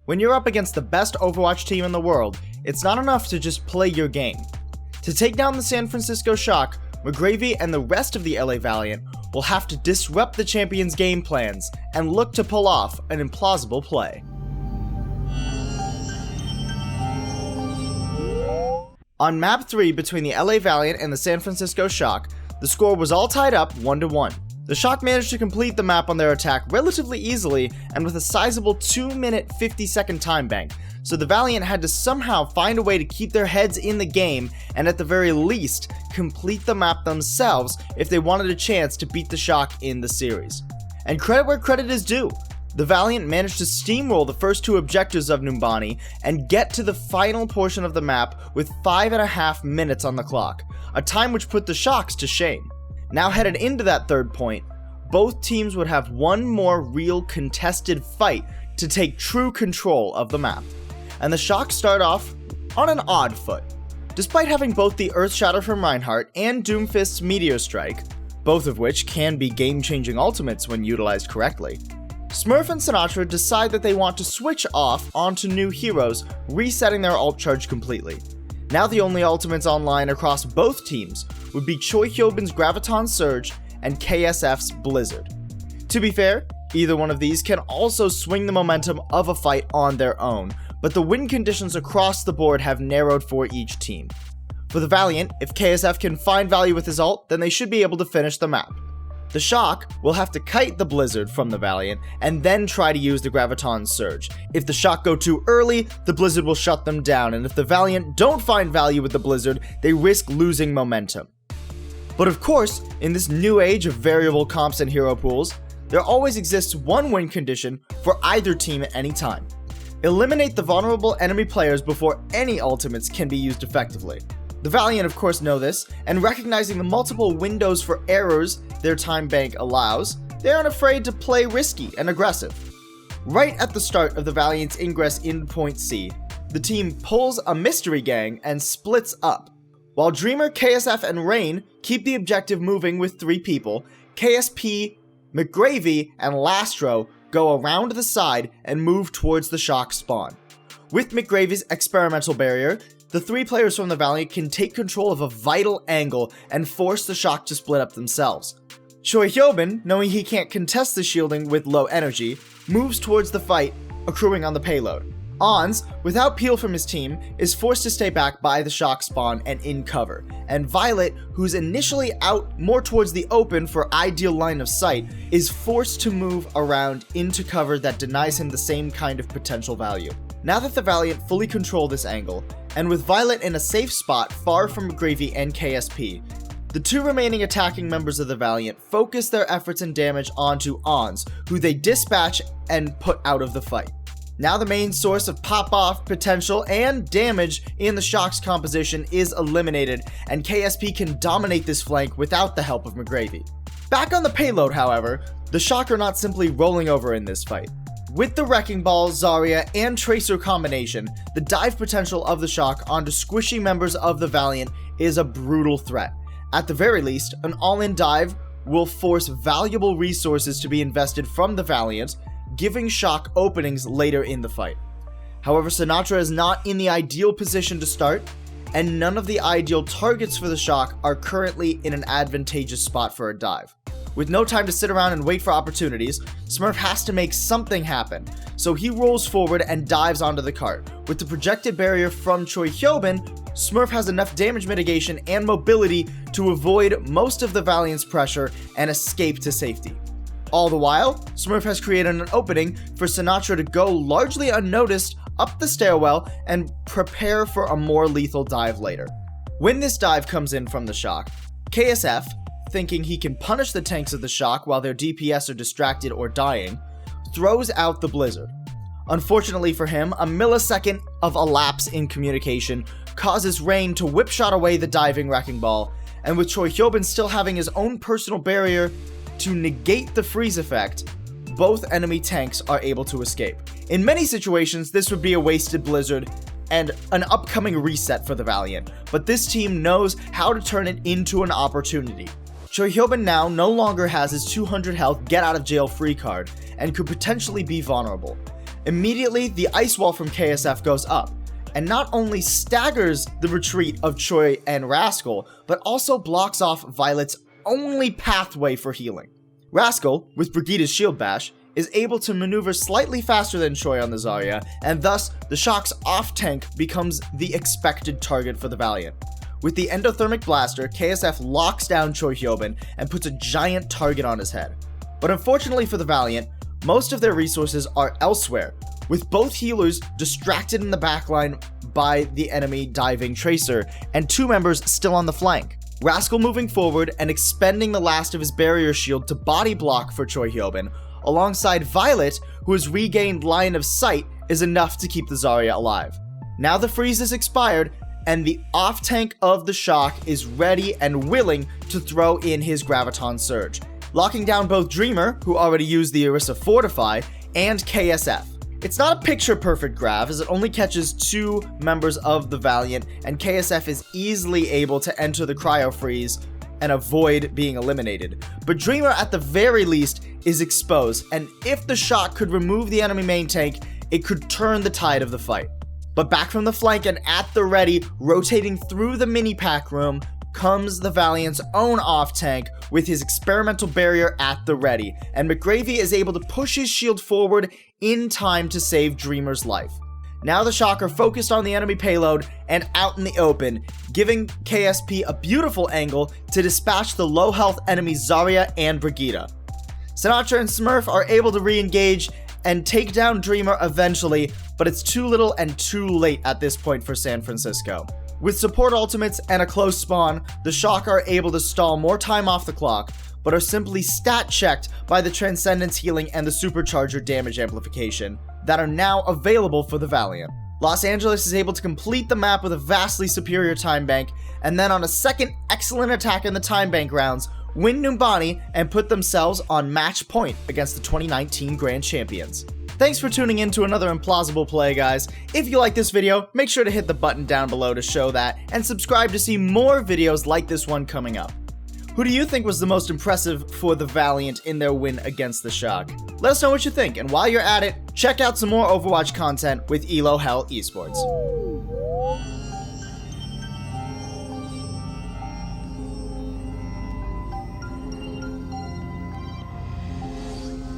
When you're up against the best Overwatch team in the world, it's not enough to just play your game. To take down the San Francisco Shock, McGravy and the rest of the LA Valiant will have to disrupt the champions' game plans and look to pull off an implausible play. On map 3 between the LA Valiant and the San Francisco Shock, the score was all tied up 1-1. The Shock managed to complete the map on their attack relatively easily and with a sizable 2-minute 50-second time bank, so the Valiant had to somehow find a way to keep their heads in the game and at the very least complete the map themselves if they wanted a chance to beat the Shock in the series. And credit where credit is due. The Valiant managed to steamroll the first 2 objectives of Numbani and get to the final portion of the map with 5.5 minutes on the clock, a time which put the Shocks to shame. Now headed into that third point, both teams would have one more real contested fight to take true control of the map. And the Shocks start off on an odd foot. Despite having both the Earthshatter from Reinhardt and Doomfist's Meteor Strike, both of which can be game-changing ultimates when utilized correctly, Smurf and Sinatra decide that they want to switch off onto new heroes, resetting their ult charge completely. Now the only ultimates online across both teams would be Choi Hyobin's Graviton Surge and KSF's Blizzard. To be fair, either one of these can also swing the momentum of a fight on their own, but the win conditions across the board have narrowed for each team. For the Valiant, if KSF can find value with his ult, then they should be able to finish the map. The Shock will have to kite the Blizzard from the Valiant and then try to use the Graviton Surge. If the Shock go too early, the Blizzard will shut them down, and if the Valiant don't find value with the Blizzard, they risk losing momentum. But of course, in this new age of variable comps and hero pools, there always exists one win condition for either team at any time. Eliminate the vulnerable enemy players before any ultimates can be used effectively. The Valiant of course know this, and recognizing the multiple windows for errors their time bank allows, they aren't afraid to play risky and aggressive. Right at the start of the Valiant's ingress into Point C, the team pulls a mystery gang and splits up. While Dreamer, KSF, and Rain keep the objective moving with 3 people, KSP, McGravy, and Lastro go around the side and move towards the Shock spawn. With McGravy's experimental barrier, the 3 players from the Valiant can take control of a vital angle and force the Shock to split up themselves. Choi Hyobin, knowing he can't contest the shielding with low energy, moves towards the fight, accruing on the payload. Ons, without peel from his team, is forced to stay back by the Shock spawn and in cover, and Violet, who's initially out more towards the open for ideal line of sight, is forced to move around into cover that denies him the same kind of potential value. Now that the Valiant fully control this angle, and with Violet in a safe spot far from McGravy and KSP, the 2 remaining attacking members of the Valiant focus their efforts and damage onto Ons, who they dispatch and put out of the fight. Now the main source of pop-off, potential, and damage in the Shock's composition is eliminated, and KSP can dominate this flank without the help of McGravy. Back on the payload, however, the Shock are not simply rolling over in this fight. With the Wrecking Ball, Zarya, and Tracer combination, the dive potential of the Shock onto squishy members of the Valiant is a brutal threat. At the very least, an all-in dive will force valuable resources to be invested from the Valiant, giving Shock openings later in the fight. However, Sinatra is not in the ideal position to start, and none of the ideal targets for the Shock are currently in an advantageous spot for a dive. With no time to sit around and wait for opportunities, Smurf has to make something happen, so he rolls forward and dives onto the cart. With the projected barrier from Choi Hyobin, Smurf has enough damage mitigation and mobility to avoid most of the Valiant's pressure and escape to safety. All the while, Smurf has created an opening for Sinatra to go largely unnoticed up the stairwell and prepare for a more lethal dive later. When this dive comes in from the Shock, KSF, thinking he can punish the tanks of the Shock while their DPS are distracted or dying, throws out the Blizzard. Unfortunately for him, a millisecond of a lapse in communication causes Rain to whipshot away the diving Wrecking Ball, and with Choi Hyobin still having his own personal barrier to negate the freeze effect, both enemy tanks are able to escape. In many situations, this would be a wasted Blizzard and an upcoming reset for the Valiant, but this team knows how to turn it into an opportunity. Choi Hyobin now no longer has his 200 health get out of jail free card and could potentially be vulnerable. Immediately, the ice wall from KSF goes up, and not only staggers the retreat of Choi and Rascal, but also blocks off Violet's only pathway for healing. Rascal, with Brigitte's shield bash, is able to maneuver slightly faster than Choi on the Zarya, and thus the Shock's off-tank becomes the expected target for the Valiant. With the endothermic blaster, KSF locks down Choi Hyobin and puts a giant target on his head. But unfortunately for the Valiant, most of their resources are elsewhere, with both healers distracted in the backline by the enemy diving Tracer, and 2 members still on the flank. Rascal moving forward and expending the last of his barrier shield to body block for Choi Hyobin, alongside Violet, who has regained line of sight, is enough to keep the Zarya alive. Now the freeze is expired, and the off-tank of the Shock is ready and willing to throw in his Graviton Surge, locking down both Dreamer, who already used the Orisa Fortify, and KSF. It's not a picture-perfect grav, as it only catches 2 members of the Valiant, and KSF is easily able to enter the Cryo Freeze and avoid being eliminated. But Dreamer, at the very least, is exposed, and if the Shock could remove the enemy main tank, it could turn the tide of the fight. But back from the flank and at the ready, rotating through the mini pack room, comes the Valiant's own off-tank with his experimental barrier at the ready, and McGravy is able to push his shield forward in time to save Dreamer's life. Now the Shock are focused on the enemy payload and out in the open, giving KSP a beautiful angle to dispatch the low health enemy Zarya and Brigitte. Sinatra and Smurf are able to re-engage and take down Dreamer eventually, but it's too little and too late at this point for San Francisco. With support ultimates and a close spawn, the Shock are able to stall more time off the clock, but are simply stat checked by the Transcendence healing and the Supercharger damage amplification that are now available for the Valiant. Los Angeles is able to complete the map with a vastly superior time bank, and then on a second excellent attack in the time bank rounds, win Numbani and put themselves on match point against the 2019 Grand Champions. Thanks for tuning in to another Implausible Play, guys. If you like this video, make sure to hit the button down below to show that, and subscribe to see more videos like this one coming up. Who do you think was the most impressive for the Valiant in their win against the Shock? Let us know what you think, and while you're at it, check out some more Overwatch content with Elo Hell Esports.